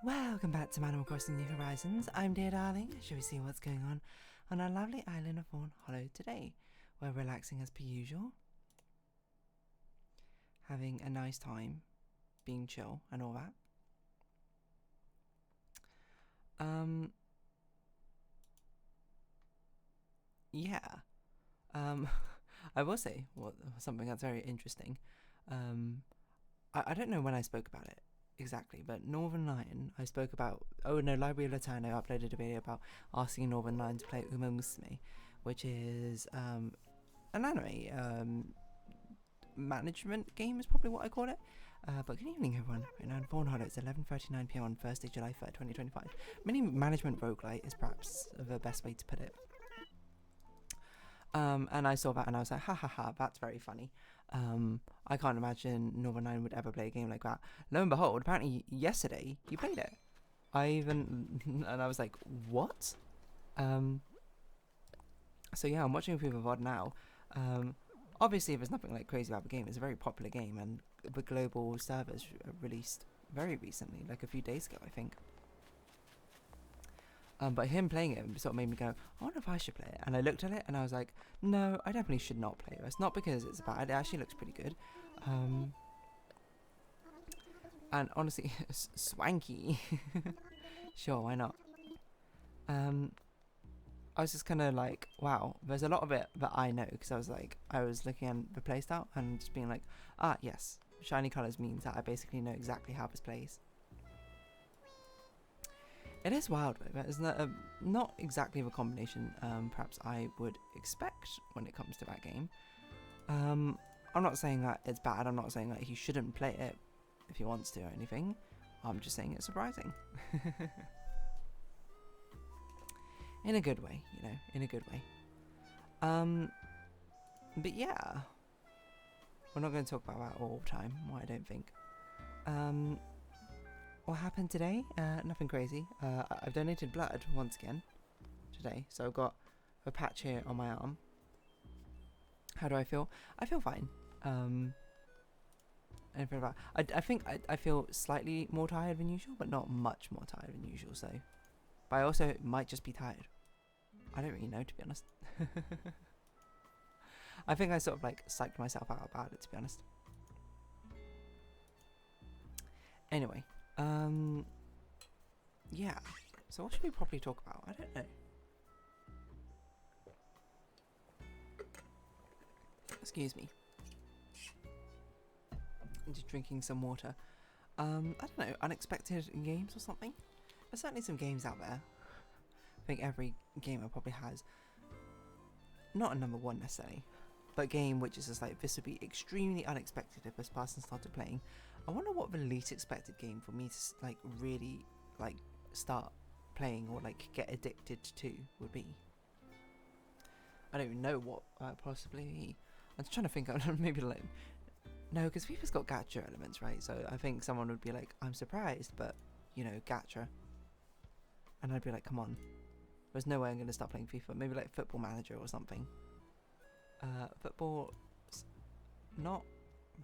Welcome back to Animal Crossing New Horizons. I'm Dear Darling. Shall we see what's going on our lovely island of Fawnhallow today? We're relaxing as per usual, having a nice time, being chill and all that. Yeah. I will say something that's very interesting. I don't know when I spoke about it exactly, but Northern Lion, I spoke about. Oh no, Library of Latano uploaded a video about asking Northern Lion to play Uma Musume, which is an anime management game is probably what I call it. But good evening, everyone. Right now in Fawnhallow, it's 11:39 p.m. on Thursday, July 3rd, 2025. Mini management roguelite is perhaps the best way to put it. And I saw that and I was like, ha ha ha, that's very funny. I can't imagine Northern Nine would ever play a game like that. Lo and behold, apparently yesterday he played it. And I was like, what? So yeah, I'm watching a proof of VOD now. Obviously, there's nothing like crazy about the game. It's a very popular game, and the global servers released very recently, like a few days ago, I think. But him playing it sort of made me go, I wonder if I should play it. And I looked at it and I was like, no, I definitely should not play this. Not because it's bad, it actually looks pretty good. And honestly, swanky. Sure, why not? I was just kind of like, wow, there's a lot of it that I know, because I was looking at the playstyle and just being like, ah, yes, shiny colours means that I basically know exactly how this plays. It is wild, but it's not exactly the combination perhaps I would expect when it comes to that game. I'm not saying that it's bad, I'm not saying that he shouldn't play it if he wants to or anything. I'm just saying it's surprising. In a good way, you know, in a good way. But yeah, we're not going to talk about that all the time, I don't think. What happened today? Nothing crazy. I've donated blood once again today, so I've got a patch here on my arm. How do I feel? I feel fine. I think I feel slightly more tired than usual, but not much more tired than usual. So, but I also might just be tired. I don't really know, to be honest. I think I sort of like psyched myself out about it, to be honest. Anyway. Yeah. So what should we probably talk about? I don't know. Excuse me. I'm just drinking some water. I don't know, unexpected games or something? There's certainly some games out there. I think every gamer probably has, not a number one necessarily, but a game which is just like, this would be extremely unexpected if this person started playing. I wonder what the least expected game for me to like really like start playing or like get addicted to would be. I don't even know what possibly be. I'm just trying to think of maybe like, no, because FIFA's got gacha elements, right? So I think someone would be like, I'm surprised, but you know, gacha. And I'd be like, come on, there's no way I'm going to start playing FIFA. Maybe like Football Manager or something. Football, not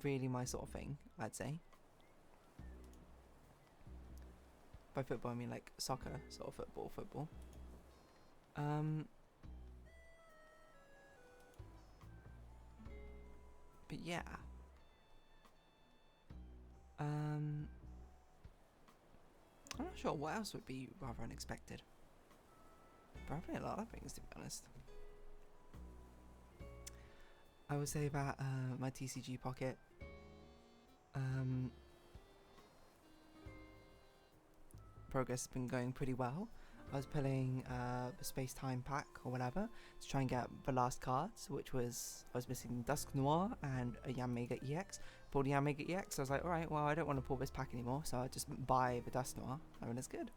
really my sort of thing, I'd say. By football, I mean like soccer, sort of football. But yeah. I'm not sure what else would be rather unexpected. Probably a lot of things, to be honest. I would say that my TCG Pocket. Progress has been going pretty well. I was pulling the Space Time pack or whatever to try and get the last cards, which was I was missing Dusk Noir and a Yanmega EX. Pulled the Yanmega EX. I was like, all right, well, I don't want to pull this pack anymore, so I just buy the Dusk Noir. I mean, it's good.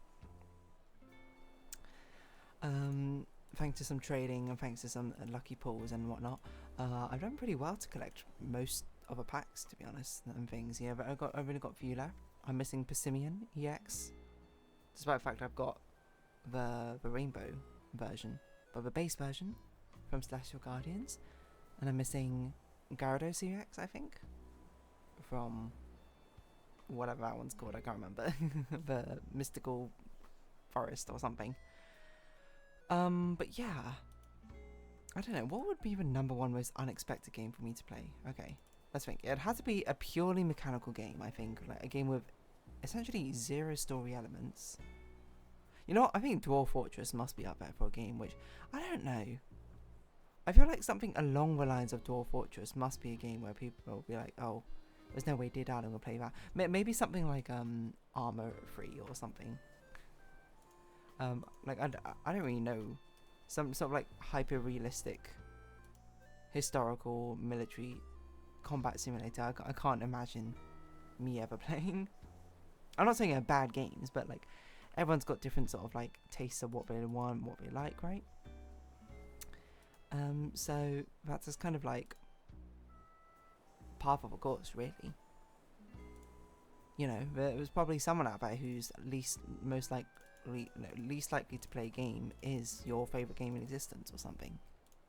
Thanks to some trading and thanks to some lucky pulls and whatnot, I've done pretty well to collect most of the packs, to be honest, and things. Yeah, but I've only got a few left. I'm missing Persimmon EX, despite the fact I've got the rainbow version, but the base version from Celestial Guardians, and I'm missing Gyarados EX, I think, from whatever that one's called, I can't remember. The mystical forest or something. But yeah, I don't know, what would be the number one most unexpected game for me to play? Okay, let's think. It has to be a purely mechanical game, I think, like a game with essentially 0 story elements. You know what, I think Dwarf Fortress must be up there for a game, which, I don't know. I feel like something along the lines of Dwarf Fortress must be a game where people will be like, oh, there's no way Dear Darling will play that. Maybe something like Armor Free or something. Like I don't really know. Some sort of like hyper realistic historical military combat simulator. I can't imagine me ever playing. I'm not saying they're bad games, but like everyone's got different sort of like tastes of what they want, what they like, right? So that's just kind of like par for the course, really. You know, there was probably someone out there who's least likely to play a game is your favourite game in existence or something.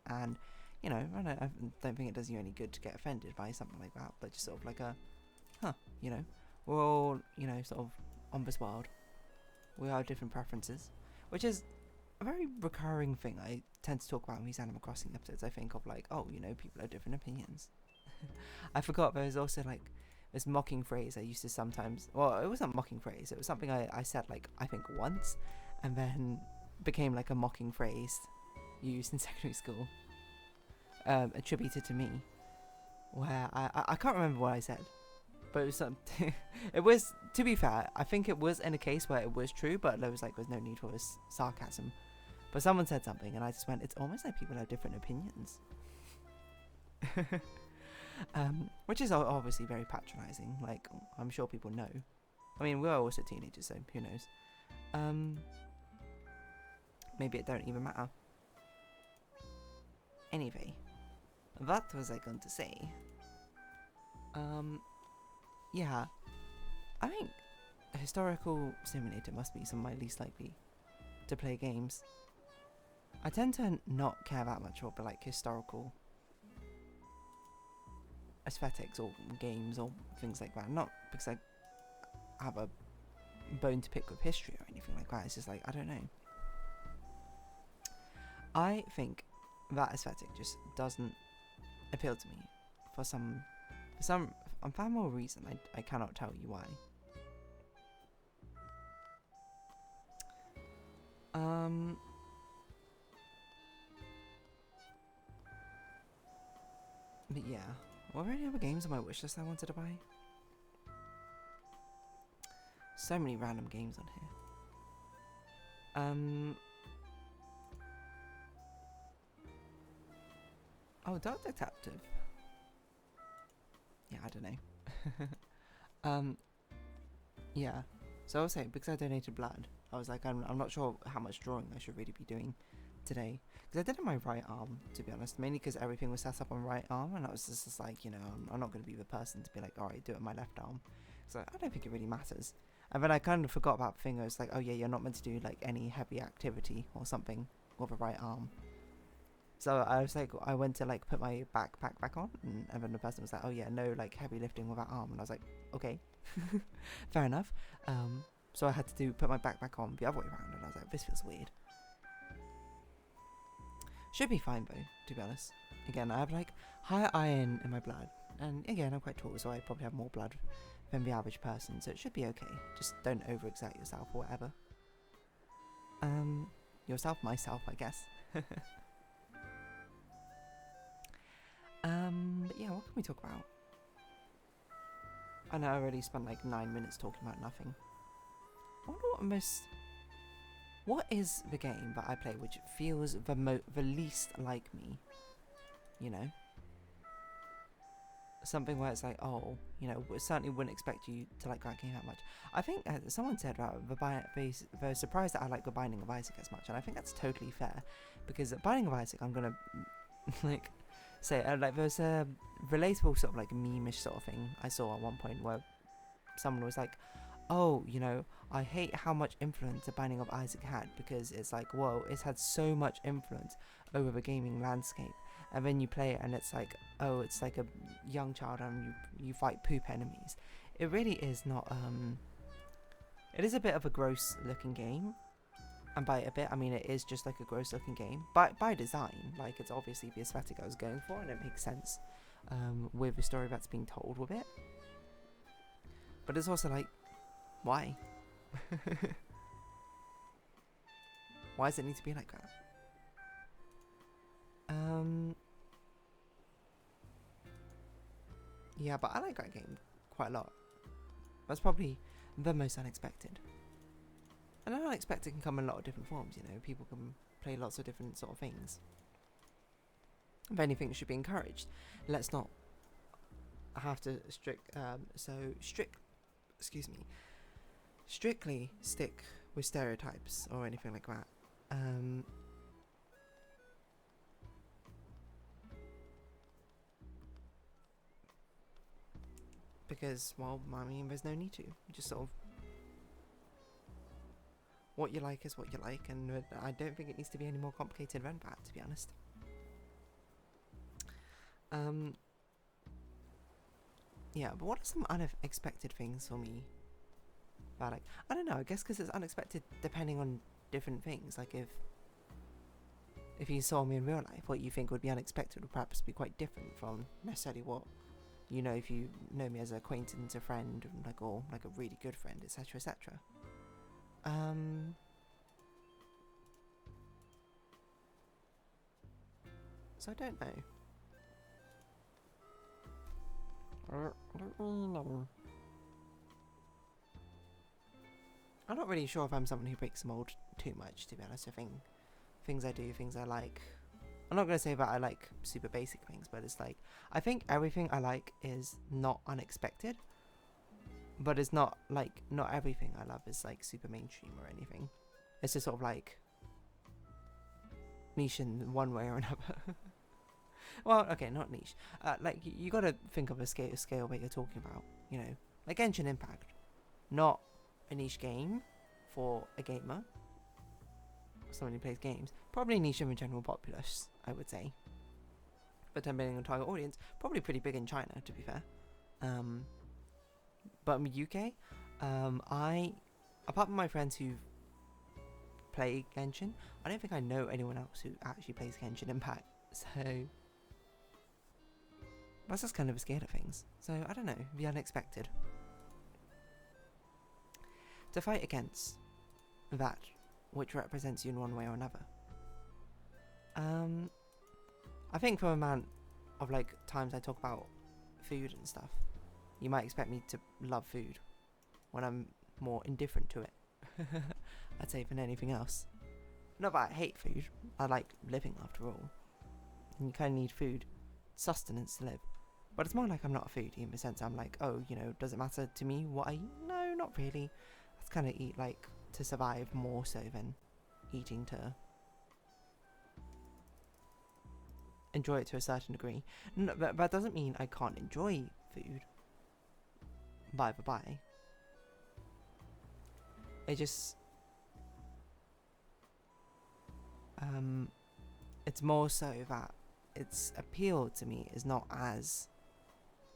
And, you know, I don't think it does you any good to get offended by something like that, but just sort of like a, you know, we're all, you know, sort of on this world. We have different preferences, which is a very recurring thing I tend to talk about in these Animal Crossing episodes. I think of like, oh, you know, people have different opinions. I forgot there was also like this mocking phrase I used to sometimes, well, it wasn't a mocking phrase, it was something I said like I think once and then became like a mocking phrase used in secondary school, attributed to me, where I can't remember what I said, but it was something it was, to be fair, I think it was in a case where it was true, but there was no need for this sarcasm, but someone said something and I just went, it's almost like people have different opinions. Which is obviously very patronising, like, I'm sure people know. I mean, we're also teenagers, so who knows. Maybe it don't even matter. Anyway, what was I going to say? Yeah, I think a historical simulator must be some of my least likely to play games. I tend to not care that much about like historical aesthetics or games or things like that, not because I have a bone to pick with history or anything like that, it's just like, I don't know, I think that aesthetic just doesn't appeal to me for some unfathomable reason. I cannot tell you why. But yeah, were there any other games on my wishlist I wanted to buy? So many random games on here. Oh, Dark Detective. Yeah, I don't know. Yeah. So I was saying, because I donated blood, I was like, I'm not sure how much drawing I should really be doing today. Because I did it on my right arm, to be honest. Mainly because everything was set up on right arm, and I was just like, you know, I'm not going to be the person to be like, alright, do it on my left arm. So I don't think it really matters. And then I kind of forgot about the thing. I was like, oh yeah, you're not meant to do like any heavy activity or something with a right arm. So I was like, I went to like put my backpack back on, and then the person was like, oh yeah, no like heavy lifting with that arm. And I was like, okay, fair enough. So I had to put my backpack on the other way around, and I was like, this feels weird. Should be fine though, to be honest. Again, I have like higher iron in my blood, and again, I'm quite tall, so I probably have more blood than the average person, so it should be okay. Just don't overexert yourself or whatever. Yourself, myself, I guess. But yeah, what can we talk about? I know I already spent like 9 minutes talking about nothing. I wonder what is the game that I play which feels the least like me? You know? Something where it's like, oh, you know, certainly wouldn't expect you to like that game that much. I think someone said they're surprised that I like The Binding of Isaac as much, and I think that's totally fair, because Binding of Isaac, I'm gonna like say like there's a relatable sort of like meme-ish sort of thing I saw at one point where someone was like, oh, you know, I hate how much influence The Binding of Isaac had, because it's like, whoa, it's had so much influence over the gaming landscape. And then you play it and it's like, oh, it's like a young child and you fight poop enemies. it really is not, it is a bit of a gross looking game. And by a bit, I mean it is just like a gross looking game. By design, like it's obviously the aesthetic I was going for, and it makes sense with the story that's being told with it. But it's also like, why? Why does it need to be like that? Yeah, but I like that game quite a lot. That's probably the most unexpected. And unexpected can come in a lot of different forms, you know. People can play lots of different sort of things. If anything, it should be encouraged. Let's not have to strictly stick with stereotypes or anything like that. Because, well, I mean, there's no need to. Just sort of, what you like is what you like, and I don't think it needs to be any more complicated than that, to be honest. Yeah, but what are some unexpected things for me? That, like, I don't know, I guess because it's unexpected depending on different things. Like, if you saw me in real life, what you think would be unexpected would perhaps be quite different from necessarily what, you know, if you know me as an acquaintance, a friend, like, or like a really good friend, etc., etc. So I don't know. I'm not really sure if I'm someone who breaks the mold too much, to be honest. I think things I do, things I like. I'm not going to say that I like super basic things, but it's like, I think everything I like is not unexpected, but it's not like, not everything I love is like super mainstream or anything. It's just sort of like niche in one way or another. Well, okay, not niche. Like, you got to think of a scale that you're talking about, you know, like Genshin Impact, not a niche game for a gamer, someone who plays games. Probably niche in the general populace, I would say. But 10 million target audience, probably pretty big in China, to be fair. But in the UK, apart from my friends who play Genshin, I don't think I know anyone else who actually plays Genshin Impact. So that's just kind of a scale of things. So I don't know, the unexpected. To fight against that which represents you in one way or another. I think for the amount of like times I talk about food and stuff, you might expect me to love food when I'm more indifferent to it. I'd say than anything else. Not that I hate food, I like living after all. And you kind of need food, sustenance to live. But it's more like I'm not a foodie in the sense I'm like, oh, you know, does it matter to me what I eat? No, not really. I kind of eat like to survive more so than eating to enjoy it to a certain degree. No, but that doesn't mean I can't enjoy food. By the by. It just it's more so that its appeal to me is not as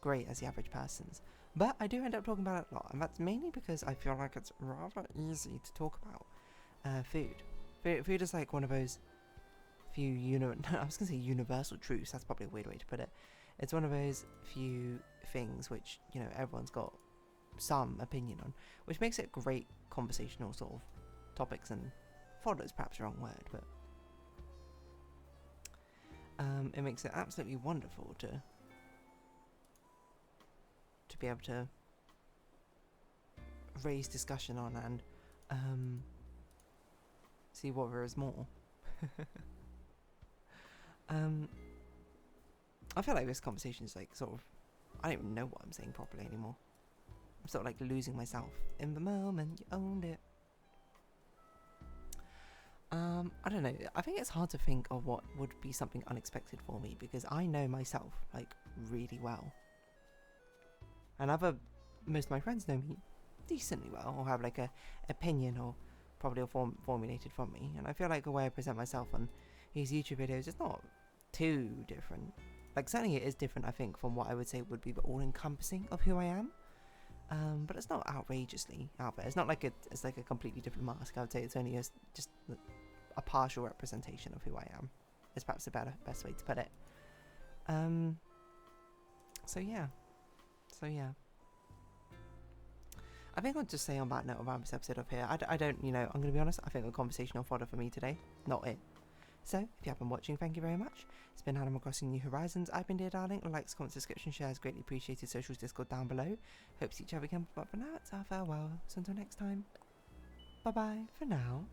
great as the average person's. But I do end up talking about it a lot, and that's mainly because I feel like it's rather easy to talk about food. Food is like one of those few I was going to say universal truths, that's probably a weird way to put it. It's one of those few things which, you know, everyone's got some opinion on, which makes it great conversational sort of topics, and fodder is perhaps the wrong word, but it makes it absolutely wonderful to be able to raise discussion on and see what there is more. I feel like this conversation is like sort of, I don't even know what I'm saying properly anymore. I'm sort of like losing myself in the moment. You owned it. I don't know. I think it's hard to think of what would be something unexpected for me, because I know myself like really well. And most of my friends know me decently well, or have like a opinion, or probably formulated from me. And I feel like the way I present myself on these YouTube videos is not too different. Like, certainly it is different, I think, from what I would say would be the all-encompassing of who I am. But it's not outrageously out there. It's not like it's like a completely different mask. I would say it's only just a partial representation of who I am. Is perhaps the best way to put it. So yeah. I think I'll just say on that note around this episode of here. I don't, I'm going to be honest, I think the conversational fodder for me today, not it. So, if you have been watching, thank you very much. It's been Animal Crossing New Horizons. I've been Dear Darling. Likes, comments, subscription, shares, greatly appreciated. Socials, Discord down below. Hope to see each other again, but for now, it's our farewell. So until next time, bye-bye for now.